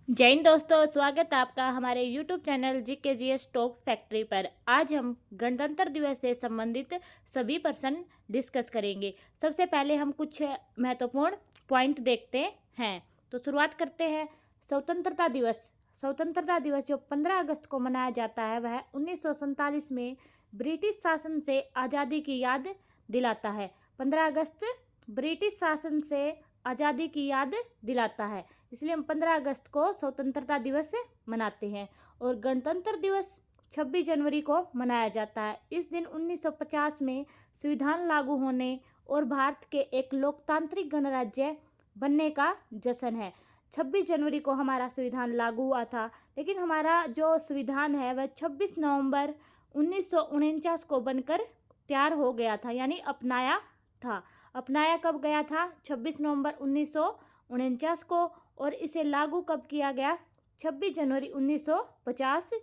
जय हिंद दोस्तों, स्वागत है आपका हमारे YouTube channel GKGS talk factory पर। आज हम गणतंत्र दिवस से संबंधित सभी प्रश्न डिस्कस करेंगे। सबसे पहले हम कुछ महत्वपूर्ण पॉइंट देखते हैं। तो शुरुआत करते हैं। स्वतंत्रता दिवस। स्वतंत्रता दिवस जो 15 अगस्त को मनाया जाता है वह 1947 में ब्रिटिश शासन से आज़ादी की याद दिलाता है। 15 अगस्त ब्रिटिश शासन से आज़ादी की याद दिलाता है, इसलिए हम 15 अगस्त को स्वतंत्रता दिवस मनाते हैं। और गणतंत्र दिवस 26 जनवरी को मनाया जाता है। इस दिन 1950 में संविधान लागू होने और भारत के एक लोकतांत्रिक गणराज्य बनने का जश्न है। 26 जनवरी को हमारा संविधान लागू हुआ था, लेकिन हमारा जो संविधान है वह 26 नवंबर 1949 को बनकर तैयार हो गया था, यानी अपनाया था। अपनाया कब गया था? 26 नवंबर 1949 को। और इसे लागू कब किया गया? 26 जनवरी 1950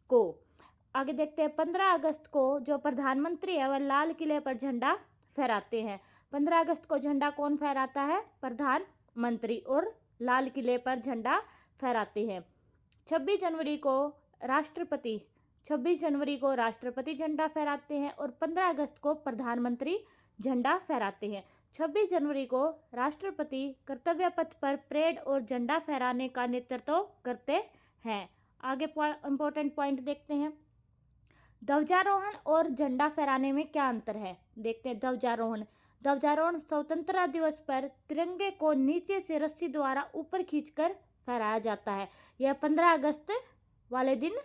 को। आगे देखते हैं। 15 अगस्त को जो प्रधानमंत्री है वह लाल किले पर झंडा फहराते हैं। 15 अगस्त को झंडा कौन फहराता है? प्रधानमंत्री, और लाल किले पर झंडा फहराते हैं। 26 जनवरी को राष्ट्रपति 26 जनवरी को राष्ट्रपति झंडा फहराते हैं और 15 अगस्त को प्रधानमंत्री झंडा फहराते हैं। 26 जनवरी को राष्ट्रपति कर्तव्य पथ पर परेड और झंडा फहराने का नेतृत्व करते हैं। आगे इंपॉर्टेंट पॉइंट देखते हैं। ध्वजारोहण और झंडा फहराने में क्या अंतर है? देखते हैं। ध्वजारोहण स्वतंत्रता दिवस पर तिरंगे को नीचे से रस्सी द्वारा ऊपर खींचकर फहराया जाता है। यह 15 अगस्त वाले दिन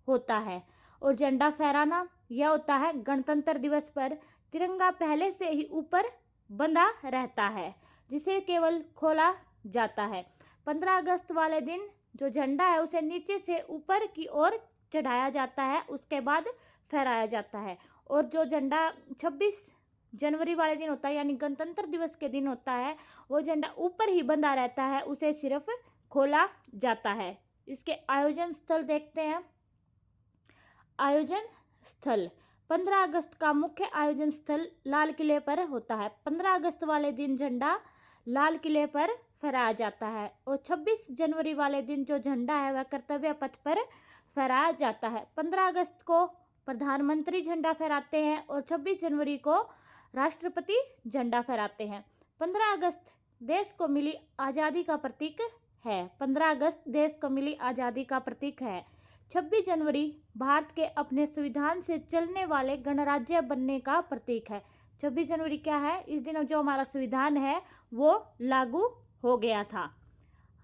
होता है। और झंडा फहराना यह होता है गणतंत्र दिवस पर तिरंगा पहले से ही ऊपर बंधा रहता है, जिसे केवल खोला जाता है। 15 अगस्त वाले दिन जो झंडा है उसे नीचे से ऊपर की ओर चढ़ाया जाता है, उसके बाद फहराया जाता है। और जो झंडा 26 जनवरी वाले दिन होता है, यानी गणतंत्र दिवस के दिन होता है, वो झंडा ऊपर ही बंधा रहता है, उसे सिर्फ खोला जाता है। इसके आयोजन स्थल देखते हैं। आयोजन स्थल 15 अगस्त का मुख्य आयोजन स्थल लाल किले पर होता है। 15 अगस्त वाले दिन झंडा लाल किले पर फहराया जाता है और 26 जनवरी वाले दिन जो झंडा है वह कर्तव्य पथ पर फहराया जाता है। 15 अगस्त को प्रधानमंत्री झंडा फहराते हैं और 26 जनवरी को राष्ट्रपति झंडा फहराते हैं। 15 अगस्त देश को मिली आज़ादी का प्रतीक है। 15 अगस्त देश को मिली आज़ादी का प्रतीक है। 26 जनवरी भारत के अपने संविधान से चलने वाले गणराज्य बनने का प्रतीक है। 26 जनवरी क्या है? इस दिन जो हमारा संविधान है वो लागू हो गया था।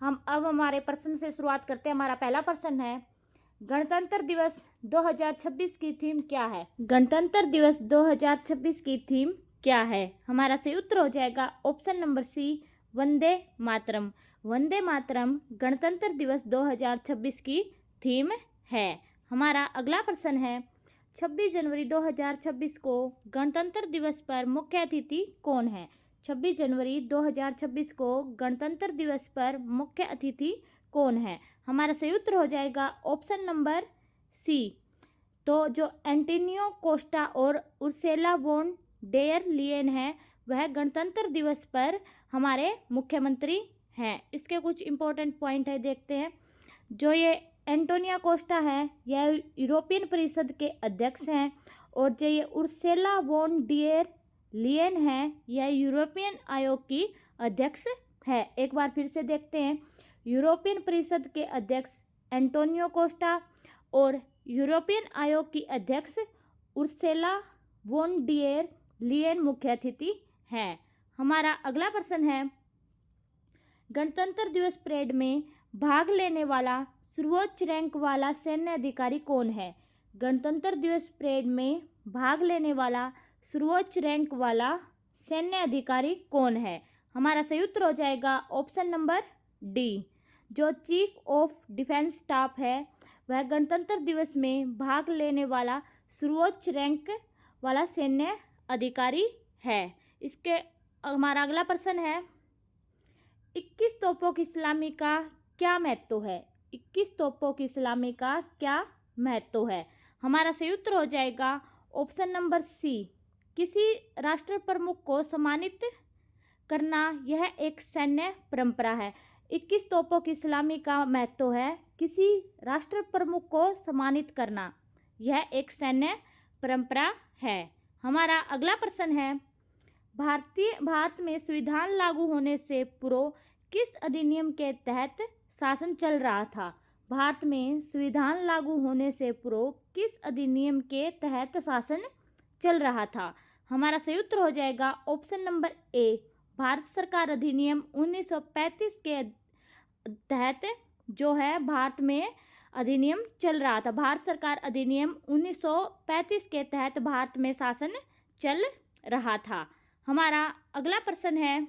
हम अब हमारे प्रश्न से शुरुआत करते हैं। हमारा पहला प्रश्न है, गणतंत्र दिवस 2026 की थीम क्या है? गणतंत्र दिवस 2026 की थीम क्या है? हमारा सही उत्तर हो जाएगा ऑप्शन नंबर सी, वंदे मातरम। वंदे मातरम गणतंत्र दिवस 2026 की थीम है। हमारा अगला प्रश्न है, 26 जनवरी 2026 को गणतंत्र दिवस पर मुख्य अतिथि कौन है? 26 जनवरी 2026 को गणतंत्र दिवस पर मुख्य अतिथि कौन है? हमारा सही उत्तर हो जाएगा ऑप्शन नंबर सी। तो जो एंटोनियो कोस्टा और उर्सुला वॉन डेर लियन है वह गणतंत्र दिवस पर हमारे मुख्यमंत्री हैं। इसके कुछ इंपॉर्टेंट पॉइंट है, देखते हैं। जो ये एंटोनियो कोस्टा है यह यूरोपियन परिषद के अध्यक्ष हैं, और जो ये उर्सुला वॉन डेर लियन है यह यूरोपियन आयोग की अध्यक्ष है। एक बार फिर से देखते हैं। यूरोपियन परिषद के अध्यक्ष एंटोनियो कोस्टा और यूरोपियन आयोग की अध्यक्ष उर्सुला वॉन डेर लियन मुख्य अतिथि हैं। हमारा अगला प्रश्न है, गणतंत्र दिवस परेड में भाग लेने वाला सर्वोच्च रैंक वाला सैन्य अधिकारी कौन है? गणतंत्र दिवस परेड में भाग लेने वाला सर्वोच्च रैंक वाला सैन्य अधिकारी कौन है? हमारा सही उत्तर हो जाएगा ऑप्शन नंबर डी। जो चीफ ऑफ डिफेंस स्टाफ है वह गणतंत्र दिवस में भाग लेने वाला सर्वोच्च रैंक वाला सैन्य अधिकारी है। इसके हमारा अगला प्रश्न है, 21 तोपों की सलामी का क्या महत्व है? 21 तोपों की सलामी का क्या महत्व है? हमारा सही उत्तर हो जाएगा ऑप्शन नंबर सी। किसी राष्ट्र प्रमुख को सम्मानित करना यह एक सैन्य परंपरा है। 21 तोपों की सलामी का महत्व है। किसी राष्ट्र प्रमुख को सम्मानित करना, यह एक सैन्य परंपरा है। हमारा अगला प्रश्न है, भारत में संविधान लागू होने से पूर्व किस अधिनियम के तहत शासन चल रहा था? भारत में संविधान लागू होने से पूर्व किस अधिनियम के तहत शासन चल रहा था? हमारा सही उत्तर हो जाएगा ऑप्शन नंबर ए, भारत सरकार अधिनियम 1935 के तहत जो है भारत में अधिनियम चल रहा था। भारत सरकार अधिनियम 1935 के तहत भारत में शासन चल रहा था। हमारा अगला प्रश्न है,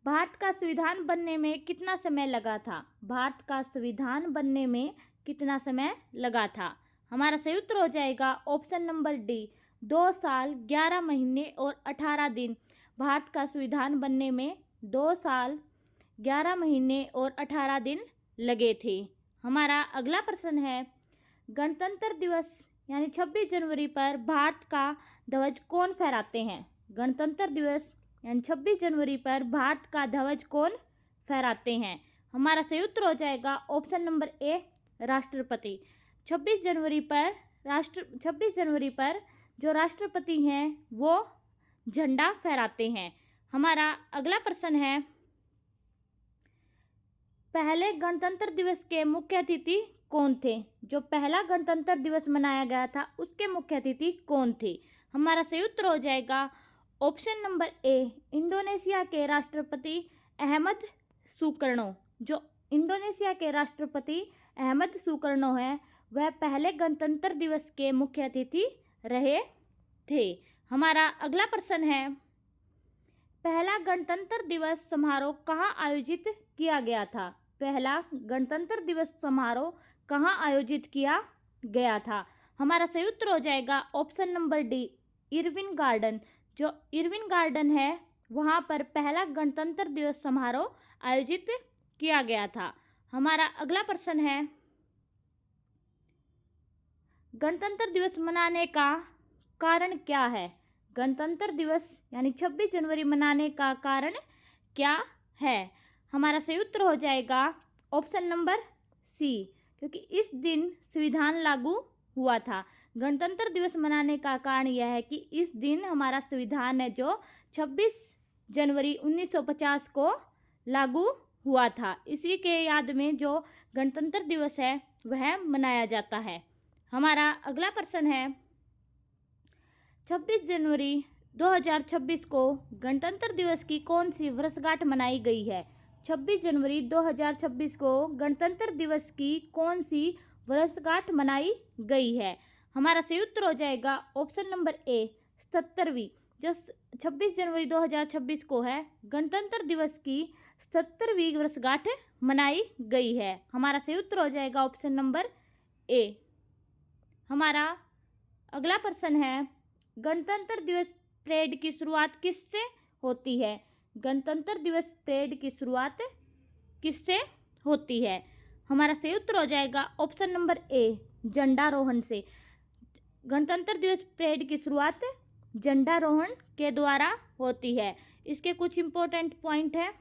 भारत का संविधान बनने में कितना समय लगा था? भारत का संविधान बनने में कितना समय लगा था? हमारा सही उत्तर हो जाएगा ऑप्शन नंबर डी, 2 साल 11 महीने और 18 दिन। भारत का संविधान बनने में 2 साल 11 महीने और 18 दिन लगे थे। हमारा अगला प्रश्न है, गणतंत्र दिवस यानी 26 जनवरी पर भारत का ध्वज कौन फहराते हैं? गणतंत्र दिवस यानी 26 जनवरी पर भारत का ध्वज कौन फहराते हैं? हमारा सही उत्तर हो जाएगा ऑप्शन नंबर ए, राष्ट्रपति। 26 जनवरी पर जो राष्ट्रपति हैं वो झंडा फहराते हैं। हमारा अगला प्रश्न है, पहले गणतंत्र दिवस के मुख्य अतिथि कौन थे? जो पहला गणतंत्र दिवस मनाया गया था उसके मुख्य अतिथि कौन थे? हमारा सही उत्तर हो जाएगा ऑप्शन नंबर ए, इंडोनेशिया के राष्ट्रपति अहमद सुकर्णो। जो इंडोनेशिया के राष्ट्रपति अहमद सुकर्णो है वह पहले गणतंत्र दिवस के मुख्य अतिथि रहे थे। हमारा अगला प्रश्न है, पहला गणतंत्र दिवस समारोह कहाँ आयोजित किया गया था? पहला गणतंत्र दिवस समारोह कहाँ आयोजित किया गया था? हमारा सही उत्तर हो जाएगा option number D, Irwin garden. जो इरविन गार्डन है वहाँ पर पहला गणतंत्र दिवस समारोह आयोजित किया गया था। हमारा अगला प्रश्न है, गणतंत्र दिवस मनाने का कारण क्या है? गणतंत्र दिवस यानी 26 जनवरी मनाने का कारण क्या है? हमारा सही उत्तर हो जाएगा ऑप्शन नंबर सी, क्योंकि इस दिन संविधान लागू हुआ था। गणतंत्र दिवस मनाने का कारण यह है कि इस दिन हमारा संविधान है जो 26 जनवरी 1950 को लागू हुआ था। इसी के याद में जो गणतंत्र दिवस है वह मनाया जाता है। हमारा अगला प्रश्न है, 26 जनवरी 2026 को गणतंत्र दिवस की कौन सी वर्षगांठ मनाई गई है? 26 जनवरी 2026 को गणतंत्र दिवस की कौन सी वर्षगांठ मनाई गई है? हमारा सही उत्तर हो जाएगा ऑप्शन नंबर ए, 77वीं। जो 26 जनवरी 2026 को है गणतंत्र दिवस की 77वीं वर्षगांठ मनाई गई है। हमारा सही उत्तर हो जाएगा ऑप्शन नंबर ए। हमारा अगला प्रश्न है, गणतंत्र दिवस परेड की शुरुआत किससे होती है? गणतंत्र दिवस परेड की शुरुआत किससे होती है? हमारा सही उत्तर हो जाएगा ऑप्शन नंबर ए, झंडारोहण से। गणतंत्र दिवस परेड की शुरुआत झंडारोहण के द्वारा होती है। इसके कुछ इंपॉर्टेंट पॉइंट है।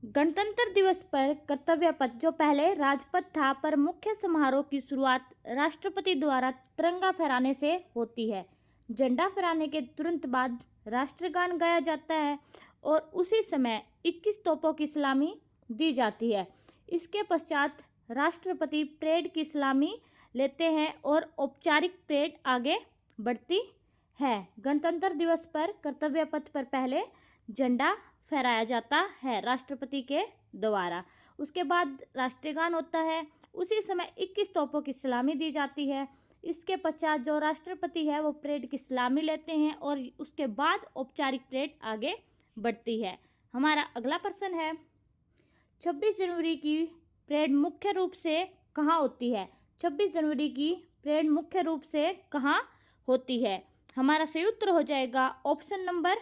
गणतंत्र दिवस पर कर्तव्य पथ, जो पहले राजपथ था, पर मुख्य समारोह की शुरुआत राष्ट्रपति द्वारा तिरंगा फहराने से होती है। झंडा फहराने के तुरंत बाद राष्ट्रगान गाया जाता है और उसी समय 21 तोपों की सलामी दी जाती है। इसके पश्चात राष्ट्रपति परेड की सलामी लेते हैं और औपचारिक परेड आगे बढ़ती है। गणतंत्र दिवस पर कर्तव्य पथ पर पहले झंडा फहराया जाता है राष्ट्रपति के द्वारा। उसके बाद राष्ट्रगान होता है, उसी समय 21 तोपों की सलामी दी जाती है। इसके पश्चात जो राष्ट्रपति है वो परेड की सलामी लेते हैं और उसके बाद औपचारिक परेड आगे बढ़ती है। हमारा अगला प्रश्न है, 26 जनवरी की परेड मुख्य रूप से कहाँ होती है? 26 जनवरी की परेड मुख्य रूप से कहाँ होती है? हमारा सही उत्तर हो जाएगा ऑप्शन नंबर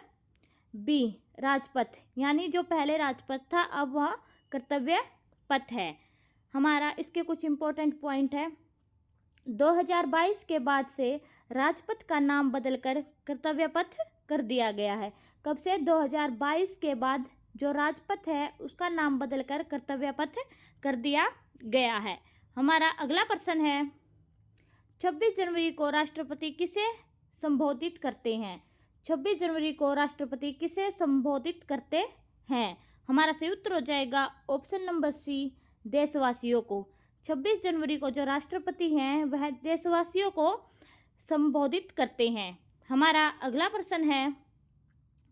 बी, राजपथ। यानी जो पहले राजपथ था अब वह कर्तव्य पथ है। हमारा इसके कुछ इंपॉर्टेंट पॉइंट है। 2022 के बाद से राजपथ का नाम बदलकर कर्तव्य पथ कर दिया गया है। कब से? 2022 के बाद जो राजपथ है उसका नाम बदलकर कर्तव्य पथ कर दिया गया है। हमारा अगला प्रश्न है 26 जनवरी को राष्ट्रपति किसे संबोधित करते हैं? 26 जनवरी को राष्ट्रपति किसे संबोधित करते हैं? हमारा सही उत्तर हो जाएगा ऑप्शन नंबर सी, देशवासियों को। 26 जनवरी को जो राष्ट्रपति हैं वह देशवासियों को संबोधित करते हैं। हमारा अगला प्रश्न है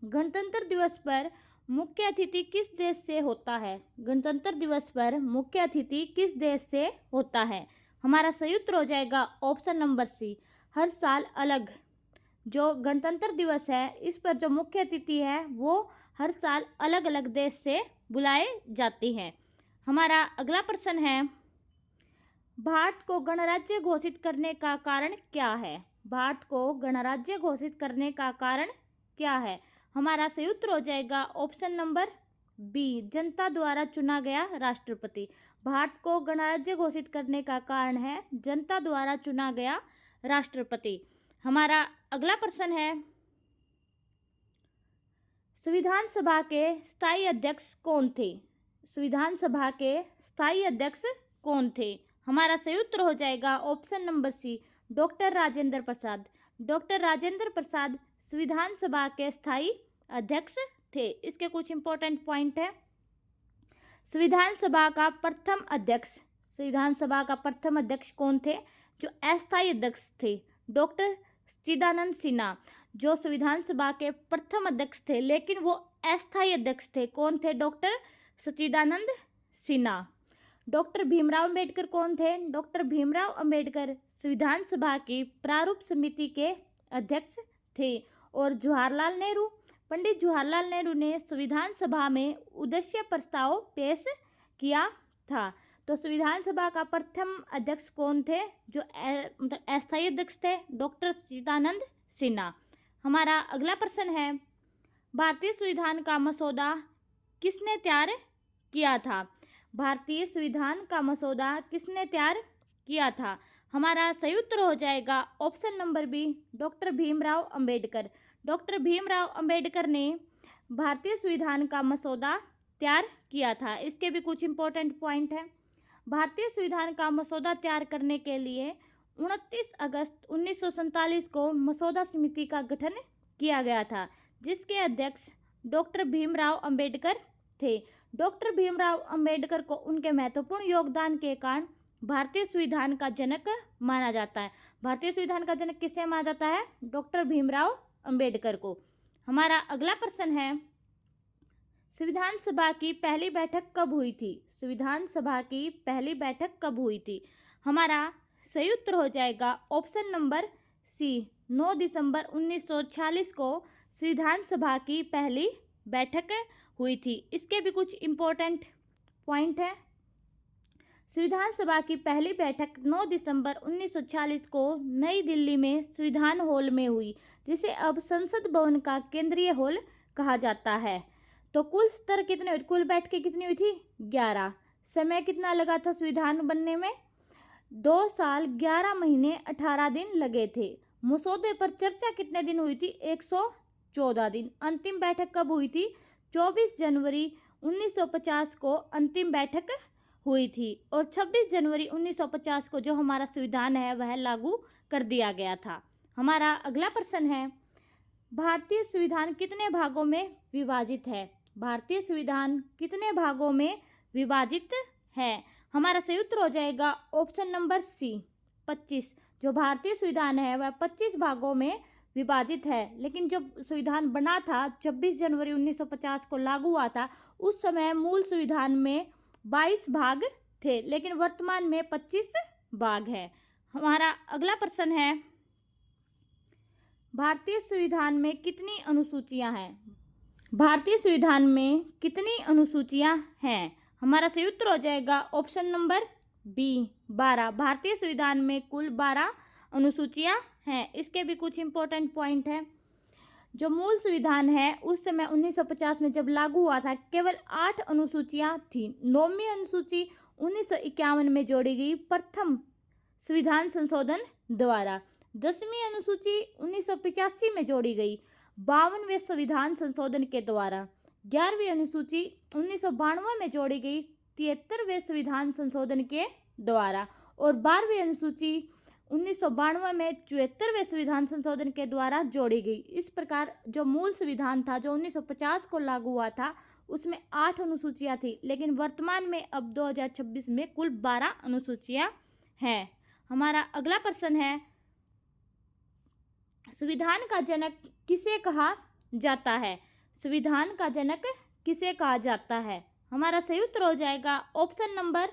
गणतंत्र दिवस पर मुख्य अतिथि किस देश से होता है? गणतंत्र दिवस पर मुख्य अतिथि किस देश से होता है? हमारा सही उत्तर हो जाएगा ऑप्शन नंबर सी, हर साल अलग। जो गणतंत्र दिवस है इस पर जो मुख्य अतिथि है वो हर साल अलग अलग देश से बुलाए जाते हैं। हमारा अगला प्रश्न है भारत को गणराज्य घोषित करने का कारण क्या है? भारत को गणराज्य घोषित करने का कारण क्या है? हमारा सही उत्तर हो जाएगा ऑप्शन नंबर बी, जनता द्वारा चुना गया राष्ट्रपति। भारत को गणराज्य घोषित करने का कारण है जनता द्वारा चुना गया राष्ट्रपति। हमारा अगला प्रश्न है संविधान सभा के स्थायी अध्यक्ष कौन थे? संविधान सभा के स्थायी अध्यक्ष कौन थे? हमारा सही उत्तर हो जाएगा option number C, doctor Rajendra Prasad. Doctor Rajendra Prasad संविधान सभा के स्थायी अध्यक्ष थे। इसके कुछ इंपॉर्टेंट पॉइंट है। संविधान सभा का प्रथम अध्यक्ष कौन थे? जो अस्थायी अध्यक्ष थे डॉक्टर सच्चिदानंद सिन्हा, जो संविधान सभा के प्रथम अध्यक्ष थे लेकिन वो अस्थायी अध्यक्ष थे। कौन थे? डॉक्टर सच्चिदानंद सिन्हा। डॉक्टर भीमराव अंबेडकर कौन थे? डॉक्टर भीमराव अंबेडकर संविधान सभा की प्रारूप समिति के अध्यक्ष थे। और पंडित जवाहरलाल नेहरू ने संविधान सभा में उद्देश्य प्रस्ताव पेश किया था। तो संविधान सभा का प्रथम अध्यक्ष कौन थे? जो अस्थायी अध्यक्ष थे डॉक्टर सच्चिदानंद सिन्हा। हमारा अगला प्रश्न है भारतीय संविधान का मसौदा किसने तैयार किया था? भारतीय संविधान का मसौदा किसने तैयार किया था? हमारा सही उत्तर हो जाएगा option number B, doctor Bhimrao Ambedkar. Doctor Bhimrao Ambedkar ने भारतीय संविधान का मसौदा तैयार किया था। इसके भी कुछ इंपॉर्टेंट पॉइंट हैं। भारतीय संविधान का मसौदा तैयार करने के लिए 29 अगस्त 1947 को मसौदा समिति का गठन किया गया था, जिसके अध्यक्ष डॉक्टर भीमराव अंबेडकर थे। डॉक्टर भीमराव अंबेडकर को उनके महत्वपूर्ण योगदान के कारण भारतीय संविधान का जनक माना जाता है। भारतीय संविधान का जनक किसे माना जाता है? डॉक्टर भीमराव अंबेडकर को। हमारा अगला प्रश्न है संविधान सभा की पहली बैठक कब हुई थी? संविधान सभा की पहली बैठक कब हुई थी? हमारा सही उत्तर हो जाएगा ऑप्शन नंबर सी, 9 दिसंबर 1946 को संविधान सभा की पहली बैठक हुई थी। इसके भी कुछ इम्पोर्टेंट पॉइंट हैं। संविधान सभा की पहली बैठक 9 दिसंबर 1946 को नई दिल्ली में संविधान हॉल में हुई, जिसे अब संसद भवन का केंद्रीय हॉल कहा जाता है। तो कुल बैठकें कितनी हुई थी? 11। समय कितना लगा था संविधान बनने में? 2 साल 11 महीने 18 दिन लगे थे। मसौदे पर चर्चा कितने दिन हुई थी? 114 दिन। अंतिम बैठक कब हुई थी? 24 जनवरी 1950 को अंतिम बैठक हुई थी। और 26 जनवरी 1950 को जो हमारा संविधान है वह लागू कर दिया गया था। हमारा अगला प्रश्न है भारतीय संविधान कितने भागों में विभाजित है? भारतीय संविधान कितने भागों में विभाजित है? हमारा सही उत्तर हो जाएगा ऑप्शन नंबर सी, 25। जो भारतीय संविधान है वह 25 भागों में विभाजित है। लेकिन जब संविधान बना था 26 जनवरी 1950 को लागू हुआ था, उस समय मूल संविधान में 22 भाग थे, लेकिन वर्तमान में 25 भाग है। हमारा अगला प्रश्न है भारतीय संविधान में कितनी अनुसूचियां हैं? भारतीय संविधान में कितनी अनुसूचियां हैं? हमारा सही उत्तर हो जाएगा ऑप्शन नंबर बी, 12। भारतीय संविधान में कुल 12 अनुसूचियां हैं। इसके भी कुछ इंपॉर्टेंट पॉइंट हैं। जो मूल संविधान है उस समय 1950 में जब लागू हुआ था, केवल 8 अनुसूचियां थीं। 9वीं अनुसूची 1951 में जोड़ी गई प्रथम संविधान संशोधन द्वारा। 10वीं अनुसूची 1985 में जोड़ी गई 52वें संविधान संशोधन के द्वारा। 11वीं अनुसूची 1992 में जोड़ी गई 73वें संविधान संशोधन के द्वारा, और 12वीं अनुसूची 1992 में 74वें संविधान संशोधन के द्वारा जोड़ी गई। इस प्रकार जो मूल संविधान था जो 1950 को लागू हुआ था उसमें 8 अनुसूचियां थी, लेकिन वर्तमान में अब 2026 में कुल 12 अनुसूचियां हैं। हमारा अगला प्रश्न है, संविधान का जनक किसे कहा जाता है? संविधान का जनक किसे कहा जाता है? हमारा सही उत्तर हो जाएगा option number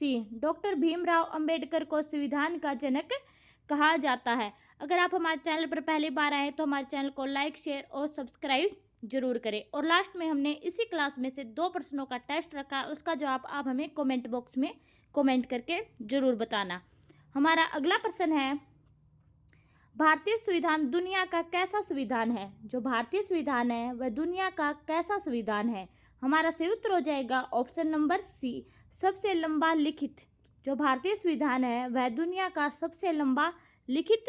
C, doctor Bhimrao Ambedkar को संविधान का जनक कहा जाता है। अगर आप हमारे चैनल पर पहली बार आए तो हमारे चैनल को लाइक, शेयर और सब्सक्राइब जरूर करें। और लास्ट में हमने इसी क्लास में से 2 प्रश्नों का टेस्ट रखा, उसका जवाब आप हमें कमेंट बॉक्स में कमेंट करके जरूर बताना। हमारा अगला प्रश्न है, भारतीय संविधान दुनिया का कैसा संविधान है? जो भारतीय संविधान है वह दुनिया का कैसा संविधान है? हमारा सही उत्तर हो जाएगा ऑप्शन नंबर सी, सबसे लंबा लिखित। जो भारतीय संविधान है वह दुनिया का सबसे लंबा लिखित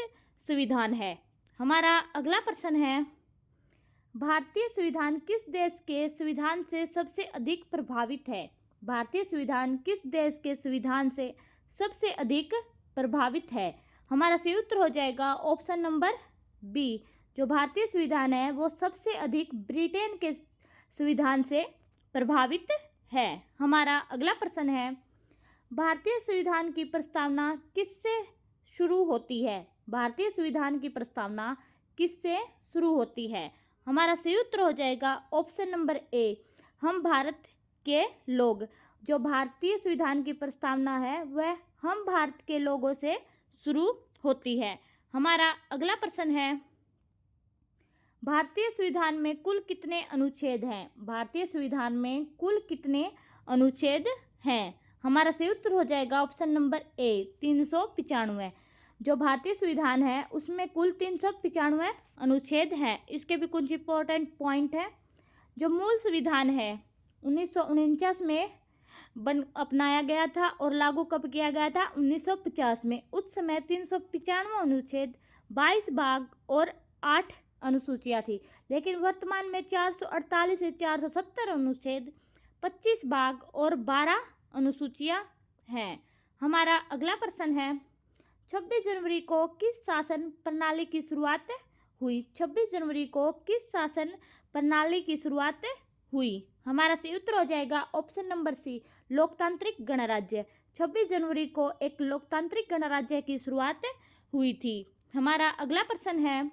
संविधान है। हमारा अगला प्रश्न है, भारतीय संविधान किस देश के संविधान से सबसे अधिक प्रभावित है? भारतीय संविधान किस देश के संविधान से सबसे अधिक प्रभावित है? हमारा सही उत्तर हो जाएगा ऑप्शन नंबर बी, जो भारतीय संविधान है वो सबसे अधिक ब्रिटेन के संविधान से प्रभावित है। हमारा अगला प्रश्न है, भारतीय संविधान की प्रस्तावना किससे शुरू होती है? भारतीय संविधान की प्रस्तावना किससे शुरू होती है? हमारा सही उत्तर हो जाएगा ऑप्शन नंबर ए, हम भारत के लोग। जो भारतीय संविधान की प्रस्तावना है वह हम भारत के लोगों से शुरू होती है। हमारा अगला प्रश्न है, भारतीय संविधान में कुल कितने अनुच्छेद हैं? भारतीय संविधान में कुल कितने अनुच्छेद हैं? हमारा सही उत्तर हो जाएगा ऑप्शन नंबर ए, 395। जो भारतीय संविधान है उसमें कुल 395 अनुच्छेद हैं। इसके भी कुछ इंपॉर्टेंट पॉइंट है। जो मूल संविधान है 1949 में अपनाया गया था और लागू कब किया गया था? 1950 में। उस समय 395 अनुच्छेद, 22 भाग और 8 अनुसूचियां थी, लेकिन वर्तमान में 448 से 470 अनुच्छेद, 25 भाग और 12 अनुसूचियां हैं। हमारा अगला प्रश्न है, 26 जनवरी को किस शासन प्रणाली की शुरुआत हुई? 26 जनवरी को किस शासन प्रणाली की शुरुआत हुई? हमारा सही उत्तर हो जाएगा ऑप्शन नंबर सी, लोकतांत्रिक गणराज्य। 26 जनवरी को एक लोकतांत्रिक गणराज्य की शुरुआत हुई थी। हमारा अगला प्रश्न है,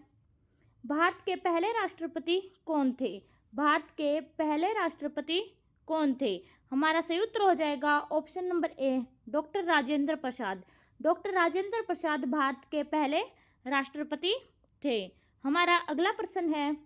भारत के पहले राष्ट्रपति कौन थे? भारत के पहले राष्ट्रपति कौन थे? हमारा सही उत्तर हो जाएगा option number A, doctor Rajendra Prasad. Doctor Rajendra Prasad Bharat के पहले राष्ट्रपति थे। हमारा अगला प्रश्न है,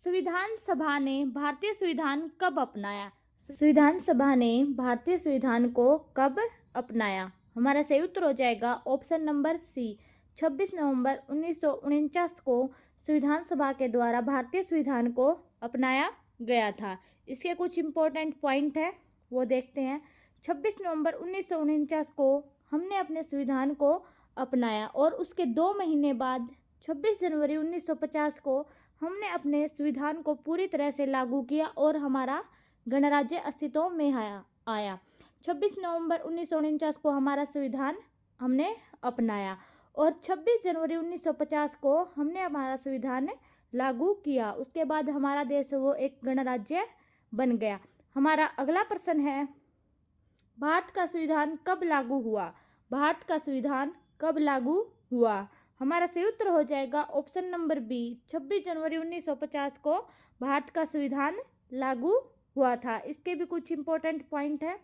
संविधान सभा ने भारतीय संविधान कब अपनाया? संविधान सभा ने भारतीय संविधान को कब अपनाया? हमारा सही उत्तर हो जाएगा ऑप्शन नंबर सी, 26 नवंबर 1949 को संविधान सभा के द्वारा भारतीय संविधान को अपनाया गया था। इसके कुछ इंपॉर्टेंट पॉइंट है वो देखते हैं। 26 नवंबर 1949 को हमने अपने संविधान को अपनाया और उसके 2 महीने बाद 26 जनवरी 1950 को हमने अपने संविधान को पूरी तरह से लागू किया और हमारा गणराज्य अस्तित्व में आया। 26 नवंबर 1949 को हमारा संविधान हमने अपनाया और 26 जनवरी 1950 को हमने हमारा संविधान लागू किया। उसके बाद हमारा देश वो एक गणराज्य बन गया। हमारा अगला प्रश्न है, भारत का संविधान कब लागू हुआ? भारत का संविधान कब लागू हुआ? हमारा सही उत्तर हो जाएगा ऑप्शन नंबर बी, 26 जनवरी 1950 को भारत का संविधान लागू हुआ था। इसके भी कुछ इंपॉर्टेंट पॉइंट है।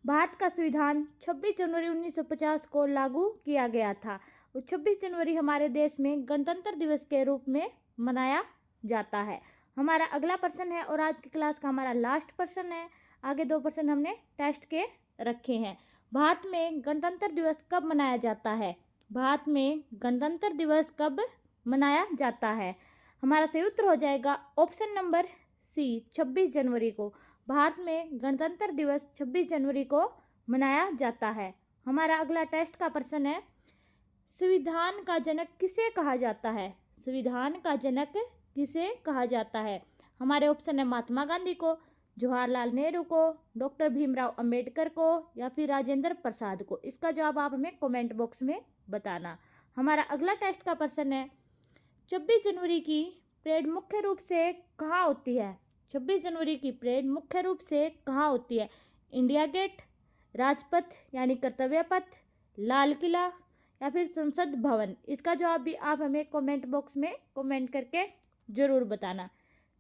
भारत का संविधान 26 जनवरी 1950 को लागू किया गया था और 26 जनवरी हमारे देश में गणतंत्र दिवस के रूप में मनाया जाता है। हमारा अगला प्रश्न है और आज की क्लास का हमारा लास्ट प्रश्न है। आगे 2 प्रश्न हमने टेस्ट के रखे हैं। भारत में गणतंत्र दिवस कब मनाया जाता है? भारत में गणतंत्र दिवस कब मनाया जाता है? हमारा सही उत्तर हो जाएगा ऑप्शन नंबर सी, 26 जनवरी को। भारत में गणतंत्र दिवस 26 जनवरी को मनाया जाता है। हमारा अगला टेस्ट का प्रश्न है, संविधान का जनक किसे कहा जाता है? संविधान का जनक किसे कहा जाता है? हमारे ऑप्शन है महात्मा गांधी को, जवाहरलाल नेहरू को, डॉक्टर भीमराव अंबेडकर को या फिर राजेंद्र प्रसाद को। इसका जवाब आप हमें कमेंट बॉक्स में बताना। हमारा अगला टेस्ट का प्रश्न है 26 जनवरी की परेड मुख्य रूप से कहाँ होती है? 26 जनवरी की परेड मुख्य रूप से कहाँ होती है? इंडिया गेट, राजपथ यानी कर्तव्य पथ, लाल किला या फिर संसद भवन। इसका जवाब भी आप हमें कमेंट बॉक्स में कमेंट करके ज़रूर बताना।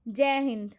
जय हिंद।